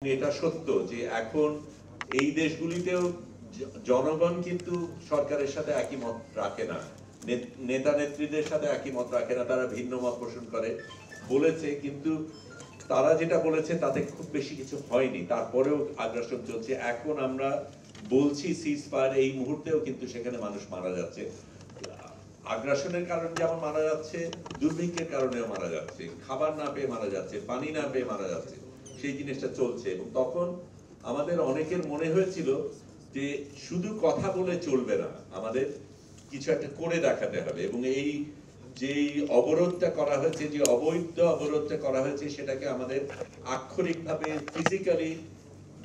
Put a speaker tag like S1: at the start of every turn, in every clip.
S1: এটা সত্য যে এখন এই দেশগুলিতেও জনগণ কিন্তু সরকারের সাথে একই মত রাখে না, নেতা নেত্রীদের সাথে একই মত রাখে না, তারা ভিন্ন মত পোষণ করে বলেছে। কিন্তু তারা যেটা বলেছে তাতে খুব বেশি কিছু হয়নি, তারপরেও আগ্রাসন চলছে। এখন আমরা বলছি সিজফায়ার, এই মুহূর্তেও কিন্তু সেখানে মানুষ মারা যাচ্ছে। আগ্রাসনের কারণে যেমন মারা যাচ্ছে, দুর্ভিক্ষের কারণেও মারা যাচ্ছে, খাবার না পেয়ে মারা যাচ্ছে, পানি না পেয়ে মারা যাচ্ছে, সেই জিনিসটা চলছে। এবং তখন আমাদের অনেকের মনে হয়েছিল যে শুধু কথা বলে চলবে না, আমাদের কিছু একটা করে দেখাতে হবে। এবং এই যে অবরোধটা করা হয়েছে, যে অবৈধ অবরোধটা করা হয়েছে, সেটাকে আমাদের আক্ষরিকভাবে, ফিজিক্যালি,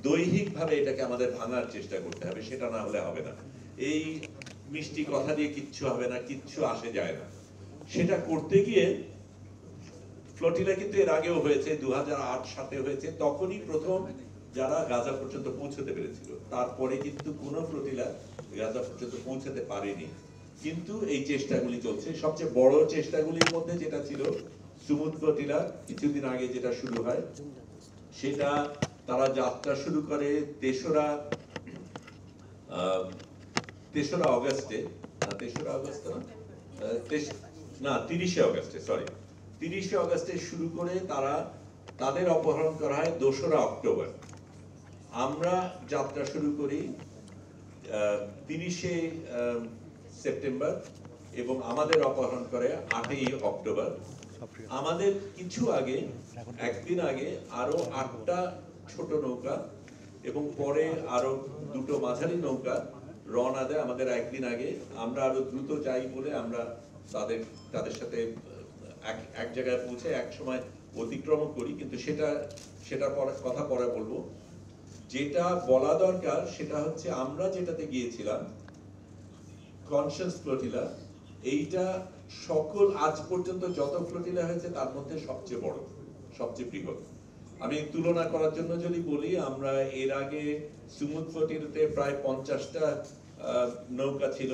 S1: দৈহিকভাবে এটাকে আমাদের ভাঙার চেষ্টা করতে হবে। সেটা না হলে হবে না। এই মিষ্টি কথা দিয়ে কিচ্ছু হবে না, কিচ্ছু আসে যায় না। সেটা করতে গিয়ে ফ্লোটিলা কিন্তু এর আগেও হয়েছে, 2008 সালে হয়েছে, তখনই প্রথম যারা গাজা পর্যন্ত পৌঁছতে পেরেছিল। তারপরে কিন্তু কোনো ফ্লোটিলা গাজা পর্যন্ত পৌঁছতে পারেনি। কিন্তু এই চেষ্টাগুলি চলছে। সবচেয়ে বড় চেষ্টাগুলির মধ্যে যেটা ছিল সুমুদ ফ্লোটিলা, কিছুদিন আগে যেটা শুরু হয়, সেটা তারা যাত্রা শুরু করে 3রা অগস্টে, 30শে অগস্টে, সরি, 30শে অগস্টে শুরু করে তারা তাদের অপহরণ করা হয় 2রা অক্টোবর। আমরা যাত্রা শুরু করি 30শে সেপ্টেম্বর এবং আমাদের অপহরণ করে 8ই অক্টোবর। আমাদের কিছু আগে, একদিন আগে আরো 8টা ছোট নৌকা এবং পরে আরো 2টো মাঝারি নৌকা রওনা দেয় আমাদের একদিন আগে। আমরা আরো দ্রুত যাই বলে আমরা তাদের সাথে এক জায়গায় পৌঁছে এক সময় অতিক্রম করি। কিন্তু সেটা কথা পরে বলবো। যেটা বলা দরকার সেটা হচ্ছে, আমরা যেটাতে গিয়েছিলাম কনসিয়াস ফ্লোটিলা, এইটা সকল আজ পর্যন্ত যত ফ্লোটিলা হয়েছে তার মধ্যে সবচেয়ে বড়, সবচেয়ে বৃহৎ। আমি তুলনা করার জন্য যদি বলি, আমরা এর আগে সুমুদ ফ্লোটিলাতে প্রায় 50টা নৌকা ছিল,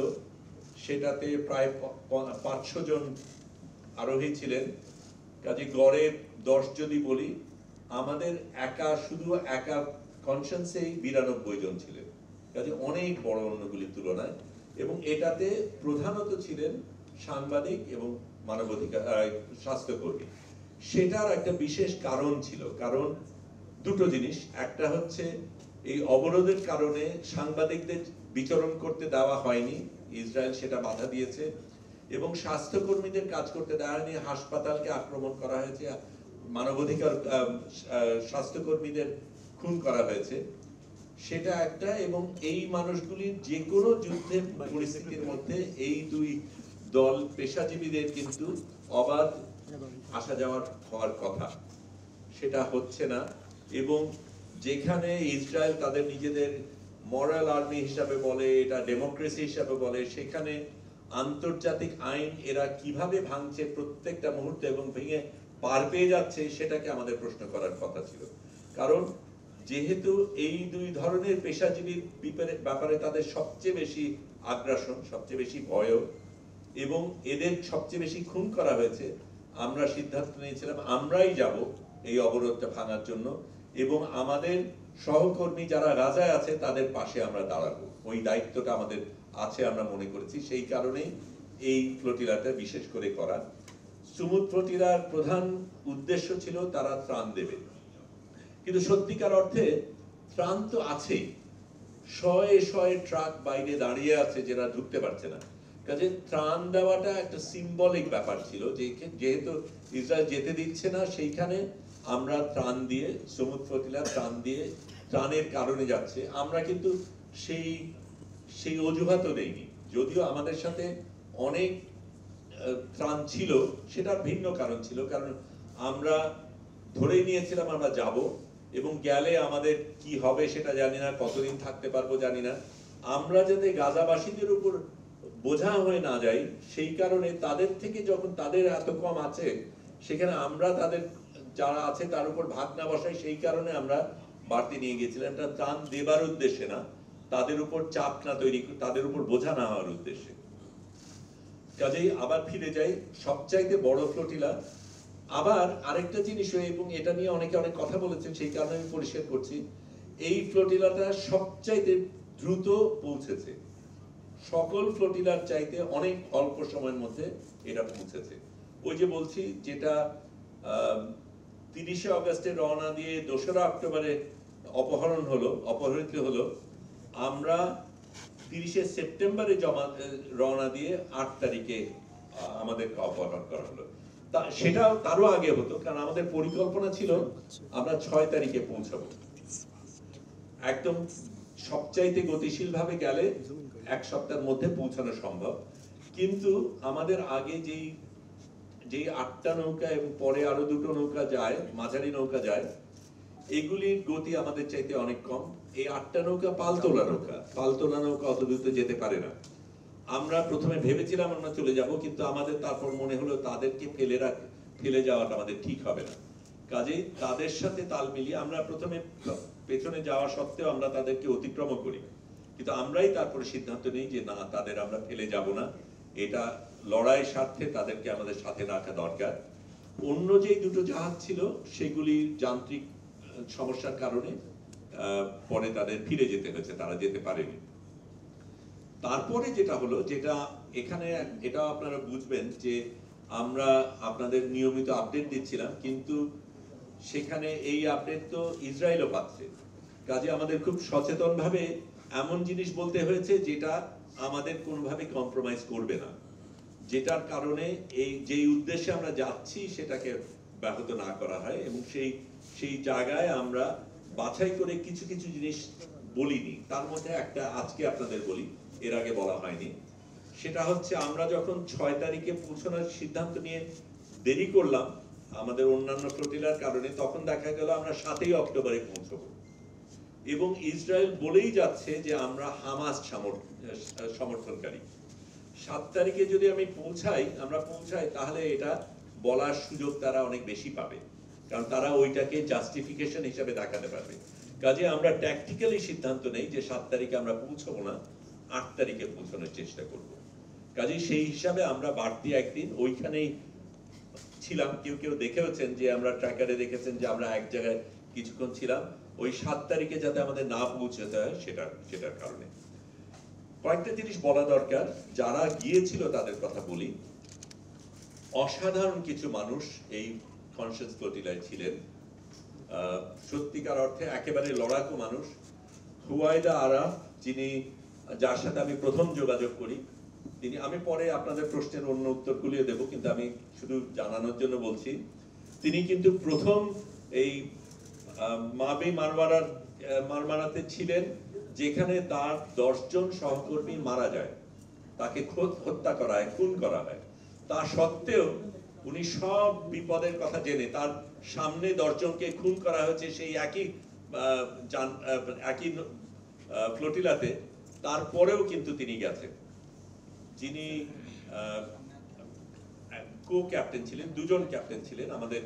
S1: সেটাতে প্রায় 500 জন আরোহী ছিলেন। কাজে গড়ে 10 যদি বলি, আমাদের শুধু একা কনসিয়াসেই 92 জন ছিলেন। কাজে অনেক বড় অন্যগুলির তুলনায়। এবং এটাতে প্রধানত ছিলেন সাংবাদিক এবং মানবাধিকার স্বাস্থ্যকর্মী। সেটার একটা বিশেষ কারণ ছিল, কারণ দুটো জিনিস। একটা হচ্ছে এই অবরোধের কারণে সাংবাদিকদের বিচরণ করতে দেওয়া হয়নি, ইসরায়েল সেটা বাধা দিয়েছে। এবং স্বাস্থ্যকর্মীদের কাজ করতে দেওয়া হয়নি, হাসপাতালকে আক্রমণ করা হয়েছে, মানবাধিকার স্বাস্থ্যকর্মীদের খুন করা হয়েছে, সেটা একটা। এবং এই মানুষগুলির যে কোনো যুদ্ধের পরিস্থিতির মধ্যে এই দুই দল পেশাজীবীদের কিন্তু অবাধ আসা যাওয়ার হওয়ার কথা, সেটা হচ্ছে না। এবং যেখানে ইসরায়েল তাদের নিজেদের মরাল আর্মি হিসাবে বলে, এটা ডেমোক্রেসি হিসাবে বলে, সেখানে আন্তর্জাতিক আইন এরা কিভাবে ভাঙছে প্রত্যেকটা মুহূর্তে এবং ভেঙে পার পেয়ে যাচ্ছে, সেটাকে আমাদের প্রশ্ন করার কথা ছিল। কারণ যেহেতু এই দুই ধরনের পেশাজীবীর ব্যাপারে তাদের সবচেয়ে বেশি আগ্রাসন, সবচেয়ে বেশি ভয় এবং এদের সবচেয়ে বেশি খুন করা হয়েছে, আমরা সিদ্ধান্ত নিয়েছিলাম আমরাই যাব এই অবরোধটা ভাঙার জন্য এবং আমাদের সহকর্মী যারা গাজায় আছে তাদের পাশে আমরা দাঁড়াবো। ওই দায়িত্বটা আমাদের আছে, আমরা মনে করেছি। সেই কারণেই এই ফ্লোটিলাটা বিশেষ করে করা। সুমুদ ফ্লোটিলার প্রধান উদ্দেশ্য ছিল তারা ত্রাণ দেবে। কিন্তু সত্যিকার অর্থে ত্রাণ তো আছেই, শয়ে শয়ে ট্রাক বাইরে দাঁড়িয়ে আছে যারা ঢুকতে পারছে না। কাজে ত্রাণ দেওয়াটা একটা সিম্বলিক ব্যাপার ছিল, যেহেতু ইসরায়েল যেতে দিচ্ছে না, সেইখানে আমরা ত্রাণ দিয়ে, সুমুদ ফ্লোটিলা ত্রাণ দিয়ে, ত্রাণের কারণে যাচ্ছে। আমরা কিন্তু সেই অজুহাতও দেইনি, যদিও আমাদের সাথে অনেক ত্রাণ ছিল, সেটার ভিন্ন কারণ ছিল। কারণ আমরা ধরেই নিয়েছিলাম আমরা যাব এবং গেলে আমাদের কি হবে সেটা জানি না, কতদিন থাকতে পারবো জানি না। আমরা যাতে গাজাবাসীদের উপর বোঝা হয়ে না যাই, সেই কারণে তাদের থেকে, যখন তাদের এত কম আছে, সেখানে আমরা তাদের যারা আছে তার উপর ভাগ না বসাই, সেই কারণে আমরা বাড়তি নিয়ে গেছিলাম। এটা ত্রাণ দেবার উদ্দেশ্যে না, তাদের উপর চাপ না তৈরি, তাদের উপর বোঝা না হওয়ার উদ্দেশ্যে। কাজেই আবার ফিরে যাই, সবচাইতে বড় ফ্লোটিলা আবার আরেকটা জিনিস, এবং এটা নিয়ে অনেকে অনেক কথা বলেছেন, সেই কারণে আমি পরিষ্কার করছি, এই ফ্লোটিলাটা সবচাইতে দ্রুত পৌঁছেছে, সকল ফ্লোটিলার চাইতে অনেক অল্প সময়ের মধ্যে এটা পৌঁছেছে। ওই যে বলছি, যেটা 30শে অগস্টে রওনা দিয়ে 2রা অক্টোবরে অপহৃত হলো, আমরা 30শে সেপ্টেম্বরে রওনা দিয়ে 8 তারিখে আমাদেরকে অপহরণ করা হলো। সেটা তারও আগে হতো, কারণ আমাদের পরিকল্পনা ছিল আমরা 6 তারিখে পৌঁছাবো। একদম সবচাইতে গতিশীল ভাবে গেলে 1 সপ্তাহের মধ্যে পৌঁছানো সম্ভব, কিন্তু আমাদের আগে যেই 8টা নৌকা এবং পরে আরো 2টো নৌকা যায়, মাঝারি নৌকা যায়, এগুলির গতি আমাদের চাইতে অনেক কম। এই 8টা নৌকা পালতোলা নৌকা অত দ্রুত যেতে পারে না। আমরা প্রথমে ভেবেছিলাম আমরা চলে যাব, কিন্তু আমাদের তারপর মনে হলো তাদেরকে ফেলে যাওয়াটা আমাদের ঠিক হবে না। কাজেই তাদের সাথে তাল মিলিয়ে আমরা প্রথমে পেছনে যাওয়া সত্ত্বেও আমরা তাদেরকে অতিক্রম করি, কিন্তু আমরাই তারপরে সিদ্ধান্ত নিই যে না, তাদের আমরা ফেলে যাব না, এটা লড়াইয়ের স্বার্থে তাদেরকে আমাদের সাথে রাখা দরকার। অন্য যে 2টো জাহাজ ছিল সেগুলি যান্ত্রিক সমস্যার কারণে পরে তাদের ফিরে যেতে হয়েছে, তারা যেতে পারেনি। তারপরে যেটা হলো, যেটা এখানে এটা আপনারা বুঝবেন যে আমরা আপনাদের নিয়মিত আপডেট দিচ্ছিলাম, কিন্তু সেখানে এই আপডেট তো ইসরায়েলও পাচ্ছে। কাজে আমাদের খুব সচেতনভাবে এমন জিনিস বলতে হয়েছে যেটা আমাদের কোনোভাবে কম্প্রোমাইজ করবে না, যেটার কারণে যেই উদ্দেশ্যে আমরা যাচ্ছি সেটাকে ব্যাহত না করা হয়। এবং সেই জায়গায় আমরা বাছাই করে কিছু কিছু জিনিস বলিনি, তার মধ্যে একটা আজকে আপনাদের বলি, এর আগে বলা হয়নি। সেটা হচ্ছে, আমরা যখন 6 তারিখে পৌঁছানোর সিদ্ধান্ত নিয়ে দেরি করলাম আমাদের অন্যান্য ফ্লোটিলার কারণে, তখন দেখা গেল আমরা 7ই অক্টোবরে পৌঁছবো, এবং ইসরায়েল বলেই যাচ্ছে যে আমরা হামাস সমর্থনকারী। 7 তারিখে যদি আমরা পৌঁছাই, তাহলে এটা বলার সুযোগ তারা অনেক বেশি পাবে, কারণ তারা ওইটাকে জাস্টিফিকেশন হিসেবে দেখাতে পারবে। কাজে আমরা ট্যাকটিক্যালি সিদ্ধান্ত নেই যে 7 তারিখে আমরা পৌঁছবো না, 8 তারিখে পৌঁছানোর চেষ্টা করব। কাজে সেই হিসাবে আমরা বাড়তি একদিন ওইখানেই ছিলাম। কেউ দেখেওছেন যে আমরা ট্র্যাকারে দেখেছেন যে আমরা এক জায়গায় কিছুক্ষণ ছিলাম, ওই 7 তারিখে যাতে আমাদের না পৌঁছাতে হয় সেটার কারণে। কয়েকটা জিনিস বলা দরকার, যারা গিয়েছিল তাদের কথা বলি। অসাধারণ কিছু মানুষ এই কনসিয়াস ফ্লোটিলায় ছিলেন, সত্যিকার অর্থে একেবারে লড়াকু মানুষ। হুয়াইদা আরাফ, যার সাথে আমি প্রথম যোগাযোগ করি, আমি পরে আপনাদের প্রশ্নের অন্য উত্তরগুলিও দেব, কিন্তু আমি শুধু জানানোর জন্য বলছি, তিনি কিন্তু প্রথম এই মাবি মারমারাতে ছিলেন, যেখানে তার 10 জন সহকর্মী মারা যায়, তাকে হত্যা করা হয়, খুন করা হয়। তা সত্ত্বেও উনি সব বিপদের কথা জেনে, তার সামনে 10 জনকে খুন করা হয়েছে সেই একই ফ্লোটিলাতে, তারপরেও কিন্তু তিনি গেছেন। যিনি কো ক্যাপ্টেন ছিলেন, 2 জন ক্যাপ্টেন ছিলেন, আমাদের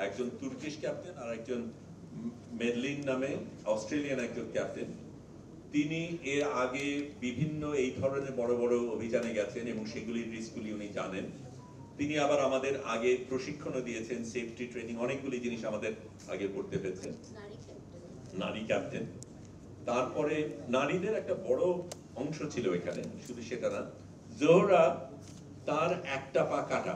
S1: একজন তুর্কিশ ক্যাপ্টেন আর একজন মেডলিন নামে অস্ট্রেলিয়ান একজন ক্যাপ্টেন। তিনি এর আগে বিভিন্ন এই ধরনের বড় বড় অভিযানে গেছেন এবং সেগুলির রিস্কগুলি উনি জানেন। তিনি আবার আমাদের আগে প্রশিক্ষণও দিয়েছেন, সেফটি ট্রেনিং, অনেকগুলি জিনিস আমাদের আগে করতে পেরেছেন। নারী ক্যাপ্টেন। তারপরে নারীদের একটা বড় অংশ ছিল এখানে, শুধু সেটা না, জোহরা, তার একটা পা কাটা,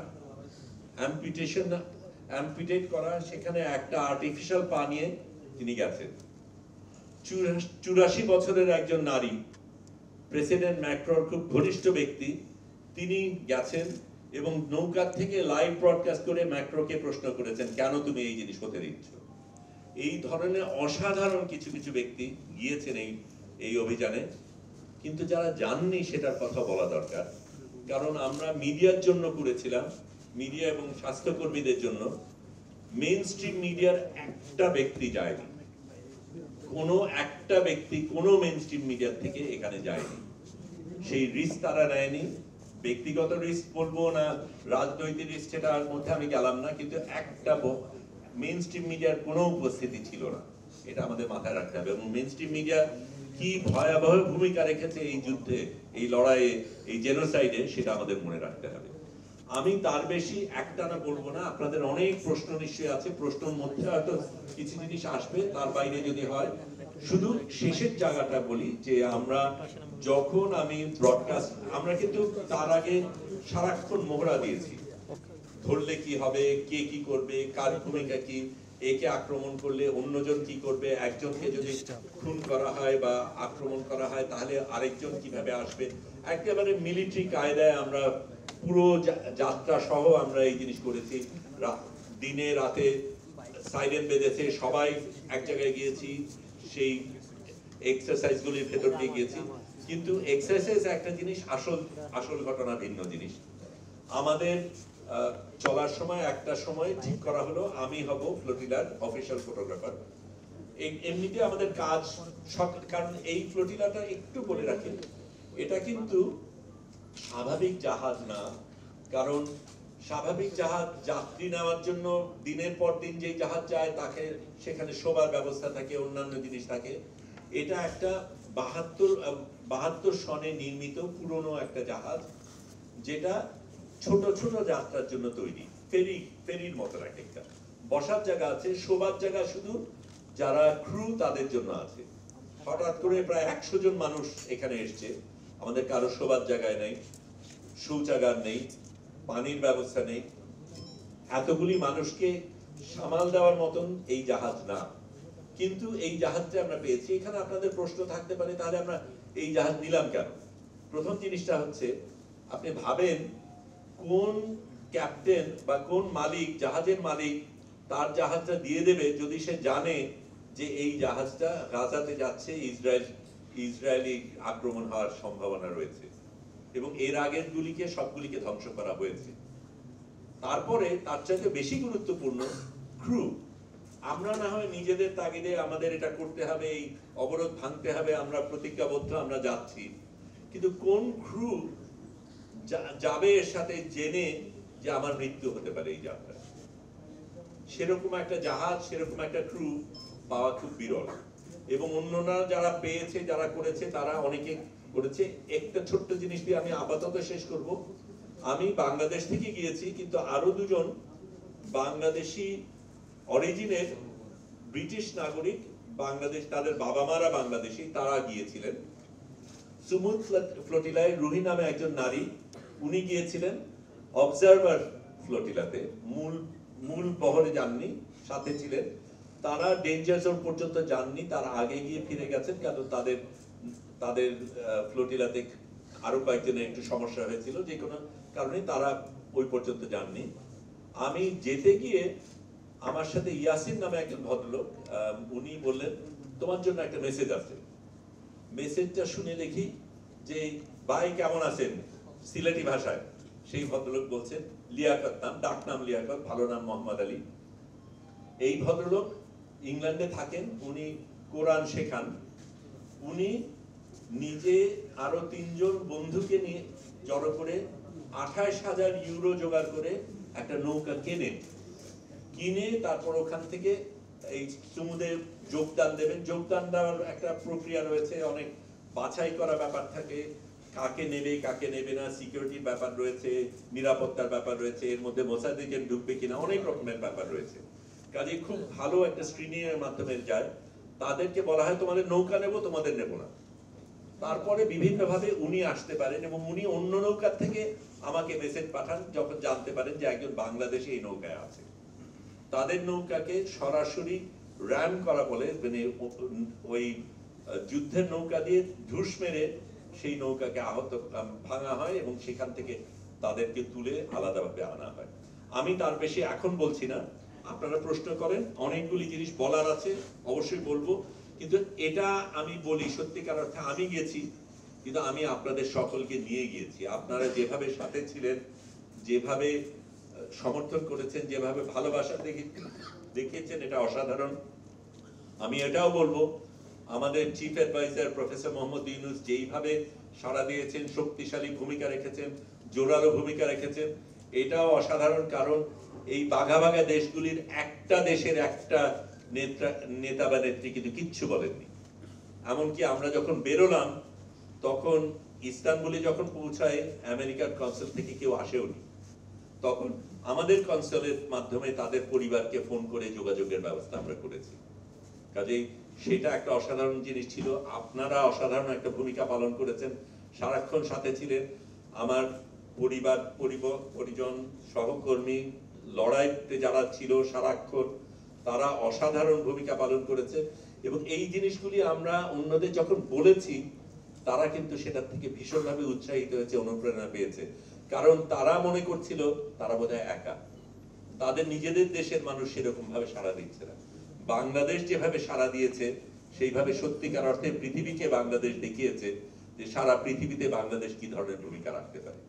S1: অ্যাম্পিটেট করা, সেখানে একটা আর্টিফিশিয়াল পা নিয়ে তিনি গেছেন। 84 বছরের একজন নারী, প্রেসিডেন্ট ম্যাক্রোর খুব ঘনিষ্ঠ ব্যক্তি, তিনি গেছেন এবং নৌকা থেকে লাইভ ব্রডকাস্ট করে ম্যাক্রোকে প্রশ্ন করেছেন, কেন তুমি এই জিনিস হতে দিচ্ছ। এই ধরনের অসাধারণ কিছু কিছু ব্যক্তি গিয়েছেন এই অভিযানে, কিন্তু যারা জাননি সেটার কথা বলা দরকার। কারণ আমরা মিডিয়ার জন্য করেছিলাম, মিডিয়া এবং স্বাস্থ্যকর্মীদের জন্য। মেইন স্ট্রিম মিডিয়ার একটা ব্যক্তি যায়নি, কোনো একটা ব্যক্তি কোনো মেইন স্ট্রিম মিডিয়ার থেকে এখানে যায়নি। সেই রিস্ক তারা নেয়নি। ব্যক্তিগত রিস্ক বলবো না রাজনৈতিক রিস্ক, সেটার মধ্যে আমি গেলাম না, কিন্তু একটা মেইন স্ট্রিম মিডিয়ার কোনো উপস্থিতি ছিল না, এটা আমাদের মাথায় রাখতে হবে। এবং মেইন স্ট্রিম মিডিয়া কি ভয়াবহ ভূমিকা রেখেছে এই যুদ্ধে, এই লড়াইয়ে, এই জেনোসাইডে, সেটা আমাদের মনে রাখতে হবে। আমি তার বেশি একটানা বলবো না, আপনাদের অনেক প্রশ্ন নিশ্চয়ই আছে, প্রশ্নের মধ্যে হয়তো কিছু জিনিস আসবে, তার বাইরে যদি হয় শুধু শেষের জায়গাটা বলি যে আমরা যখন আমি ব্রডকাস্ট, আমরা কিন্তু তার আগে সারাক্ষণ মোহরা দিয়েছি, ধরলে কি হবে, কে কি করবে, কার ভূমিকা কি, একে আক্রমণ করলে অন্যজন কি করবে, একজনকে যদি খুন করা হয় বা আক্রমণ করা হয় তাহলে আরেকজন কিভাবে আসবে, একেবারে মিলিটারি কায়দায় আমরা পুরো যাত্রা সহ আমরা এই জিনিস করেছি। দিনে রাতে সাইরেন বেজেছে, সবাই এক জায়গায় গিয়েছি, সেই এক্সারসাইজ গুলির ভেতর দিয়ে গিয়েছি। কিন্তু এক্সারসাইজ একটা জিনিস, আসল ঘটনা ভিন্ন জিনিস। আমাদের চলার সময় একটা সময় ঠিক করা হলো আমি হব ফ্লোটিলার অফিশিয়াল ফটোগ্রাফার। এমনিতে আমাদের কাজ, কারণ এই ফ্লোটিলাটা একটু বলে রাখি, এটা কিন্তু স্বাভাবিক জাহাজ না, কারণ স্বাভাবিক জাহাজ যাত্রী নেওয়ার জন্য দিনের পর দিন যেই জাহাজ যায় তাকে সেখানে শোবার ব্যবস্থা থাকে, অন্যান্য জিনিস থাকে। এটা একটা 72 সনে নির্মিত পুরনো একটা জাহাজ, যেটা ছোট ছোট যাত্রার জন্য তৈরি, ফেরির মতো একটা বসার জায়গা আছে, শোবার জায়গা শুধু যারা ক্রু তাদের জন্য আছে। হঠাৎ করে প্রায় 100 জন মানুষ এখানে এসছে, আমাদের কারো শোবার জায়গায় নেই, শৌচাগার নেই, পানির ব্যবস্থা নেই, এতগুলি মানুষকে সামাল দেওয়ার মতন এই জাহাজ না। কিন্তু এই জাহাজটা আমরা পেয়েছি। এখানে আপনাদের প্রশ্ন থাকতে পারে তাহলে আমরা এই জাহাজ নিলাম কেন? প্রথম জিনিসটা হচ্ছে, আপনি ভাবেন কোন ক্যাপ্টেন বা কোন মালিক, জাহাজের মালিক তার জাহাজটা দিয়ে দেবে যদি সে জানে যে এই জাহাজটা গাজাতে যাচ্ছে, ইসরায়েলি আক্রমণ হওয়ার সম্ভাবনা রয়েছে এবং এর আগের গুলিকে সবগুলিকে ধ্বংস করা হয়েছে। তারপরে তার চাইতে বেশি গুরুত্বপূর্ণ ক্রু। আমরা না হয় নিজেদের তাগিদে আমাদের এটা করতে হবে, এই অবরোধ ভাঙতে হবে, আমরা প্রতিজ্ঞাবদ্ধ, আমরা যাচ্ছি, কিন্তু কোন ক্রু যাবে এর সাথে জেনে যে আমার মৃত্যু হতে পারে এই যাত্রায়? সেরকম একটা জাহাজ, সেরকম একটা ক্রু পাওয়া খুব বিরল। এবং অন্যরা যারা পেয়েছে, যারা করেছে, তারা অনেকে করেছে। একটা ছোট্ট জিনিস দিয়ে আমি আপাতত শেষ করব। আমি বাংলাদেশ থেকে গিয়েছি, কিন্তু আরো দুজন বাংলাদেশি অরিজিনের ব্রিটিশ নাগরিক, বাংলাদেশ, তাদের বাবা মারা বাংলাদেশি, তারা গিয়েছিলেন সুমুদ ফ্লোটিলায়। রুহি নামে একজন নারী, উনি গিয়েছিলেন অবজারভার ফ্লোটিলাতে, মূল বহরে যাননি, সাথে ছিলেন। তারা ডেঞ্জার জোন পর্যন্ত যাননি, তার আগে গিয়ে ফিরে গেছেন, কারণ তাদের ফ্লোটিলাতে আরো কয়েকজনের একটু সমস্যা হয়েছিল, যে কোনো কারণে তারা ওই পর্যন্ত যাননি। আমি যেতে গিয়ে আমার সাথে ইয়াসিন নামে একজন ভদ্রলোক, উনি বললেন তোমার জন্য একটা মেসেজ আছে। মেসেজটা শুনে দেখি যে ভাই কেমন আছেন, সিলেটি ভাষায়। সেই ভদ্রলোক বলছেন, লিয়াকত নাম, ডাক নাম লিয়াকত, ভালো নাম মোহাম্মদ আলী। এই ভদ্রলোক ইংল্যান্ডে থাকেন, উনি কোরআন শেখান। উনি নিজে আরো 3 জন বন্ধুকে নিয়ে জড়ো করে 28,000 ইউরো জোগাড় করে একটা নৌকা কিনে তারপর ওখান থেকে এই সমুদ্রে যোগদান দেবেন। যোগদান দেওয়ার একটা প্রক্রিয়া রয়েছে, অনেক বাছাই করা ব্যাপার থাকে, কাকে নেবে না, সিকিউরিটির ব্যাপার রয়েছে, নিরাপত্তার ব্যাপার রয়েছে, এর মধ্যে মোসাদ এজেন্ট ঢুকবে কিনা, অনেক রকমের ব্যাপার রয়েছে। কাজে খুব ভালো একটা স্ক্রিনিং এর মাধ্যমে যায়। তাদেরকে বলা হয় তোমাদের নৌকা নেব, তোমাদের নেব না। তারপরে বিভিন্ন ভাবে উনি আসতে পারেন এবং উনি অন্য নৌকার থেকে আমাকে মেসেজ পাঠান যখন জানতে পারেন যে একজন বাংলাদেশি এই নৌকায় আছে। তাদের নৌকাকে সরাসরি র্যাম করা বলে, মানে ওই যুদ্ধের নৌকা দিয়ে ঢুস মেরে সেই নৌকাকে ভাঙা হয় এবং সেখান থেকে তাদেরকে তুলে আলাদাভাবে আনা হয়। আমি তার বেশি এখন বলছি না, আপনারা প্রশ্ন করেন, অনেকগুলি জিনিস বলার আছে, অবশ্যই বলবো। কিন্তু এটা আমি বলি সত্যিকার অর্থে আমি গেছি, কিন্তু আমি আপনাদের সকলকে নিয়ে গিয়েছি। আপনারা যেভাবে সাথে ছিলেন, যেভাবে সমর্থন করেছেন, যেভাবে ভালোবাসা দেখিয়েছেন, এটা অসাধারণ। আমি এটাও বলবো, আমাদের chief adviser professor Mohammad Yunus যেইভাবে সাড়া দিয়েছেন, শক্তিশালী ভূমিকা রেখেছেন, জোরালো ভূমিকা রেখেছেন, এটাও অসাধারণ। কারণ এই বাঘা বাঘা দেশগুলির একটা দেশের একটা নেতা বা নেত্রী কিন্তু কিচ্ছু বলেননি। এমনকি আমরা যখন বেরোলাম তখন ইস্তানবুলে যখন পৌঁছায় আমেরিকার কনসুল থেকে কেউ আসেওনি। তখন আমাদের কনসালের মাধ্যমে তাদের পরিবারকে ফোন করে যোগাযোগের ব্যবস্থা আমরা করেছি। কাজেই সেটা একটা অসাধারণ জিনিস ছিল। আপনারা অসাধারণ একটা ভূমিকা পালন করেছেন, সারাক্ষণ সাথে ছিলেন। আমার পরিবার পরিজন সহকর্মী লড়াইতে যারা ছিল সারাক্ষণ, তারা অসাধারণ ভূমিকা পালন করেছে এবং এই জিনিসগুলি আমরা অন্যদের যখন বলেছি তারা কিন্তু সেটা থেকে ভীষণভাবে উৎসাহিত হয়েছে, অনুপ্রেরণা পেয়েছে। কারণ তারা মনে করছিল তারা বোধহয় একা, তাদের নিজেদের দেশের মানুষ সেরকম ভাবে সাড়া দিচ্ছে না। বাংলাদেশ যেভাবে সাড়া দিয়েছে সেইভাবে সত্যিকার অর্থে পৃথিবীকে বাংলাদেশ দেখিয়েছে যে সারা পৃথিবীতে বাংলাদেশ কি ধরনের ভূমিকা রাখতে পারে।